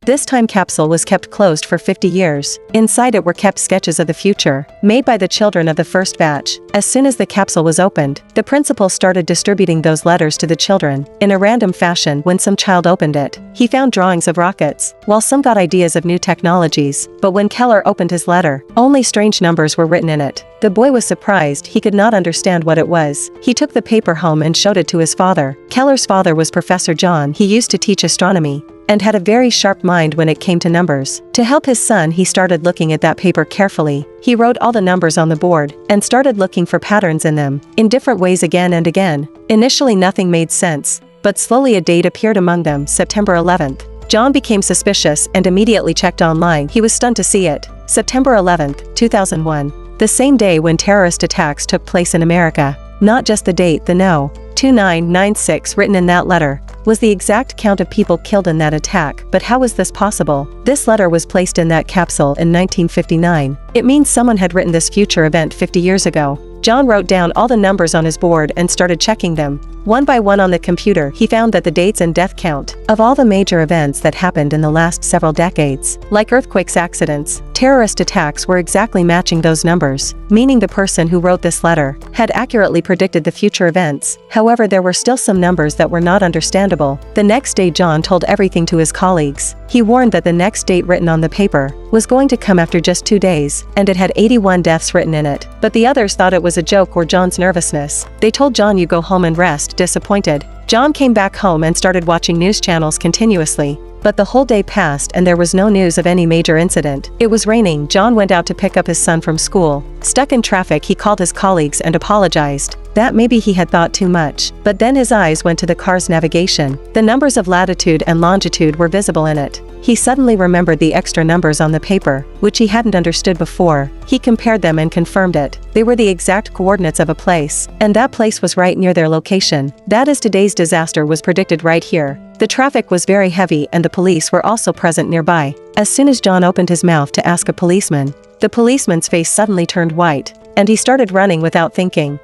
This time capsule was kept closed for 50 years. Inside it were kept sketches of the future, made by the children of the first batch. As soon as the capsule was opened, the principal started distributing those letters to the children. In a random fashion, when some child opened it, he found drawings of rockets, while some got ideas of new technologies. But when Keller opened his letter, only strange numbers were written in it. The boy was surprised. He could not understand what it was. He took the paper home and showed it to his father. Keller's father was Professor John. He used to teach astronomy and had a very sharp mind when it came to numbers. To help his son, he started looking at that paper carefully. He wrote all the numbers on the board and started looking for patterns in them, in different ways again and again. Initially nothing made sense, but slowly a date appeared among them, September 11th. John became suspicious and immediately checked online. He was stunned to see it. September 11th, 2001. The same day when terrorist attacks took place in America. Not just the date, the No. 2996 written in that letter was the exact count of people killed in that attack. But how was this possible? This letter was placed in that capsule in 1959. It means someone had written this future event 50 years ago. John wrote down all the numbers on his board and started checking them. One by one on the computer, he found that the dates and death count of all the major events that happened in the last several decades, like earthquakes, accidents, terrorist attacks, were exactly matching those numbers, meaning the person who wrote this letter had accurately predicted the future events. However, there were still some numbers that were not understandable. The next day, John told everything to his colleagues. He warned that the next date written on the paper was going to come after just 2 days, and it had 81 deaths written in it. But the others thought it was a joke or John's nervousness. They told John, "You go home and rest." Disappointed, John came back home and started watching news channels continuously. But the whole day passed and there was no news of any major incident. It was raining. John went out to pick up his son from school. Stuck in traffic, he called his colleagues and apologized that maybe he had thought too much. But then his eyes went to the car's navigation. The numbers of latitude and longitude were visible in it. He suddenly remembered the extra numbers on the paper, which he hadn't understood before. He compared them and confirmed it. They were the exact coordinates of a place, and that place was right near their location. That is, today's disaster was predicted right here. The traffic was very heavy and the police were also present nearby. As soon as John opened his mouth to ask a policeman, the policeman's face suddenly turned white, and he started running without thinking.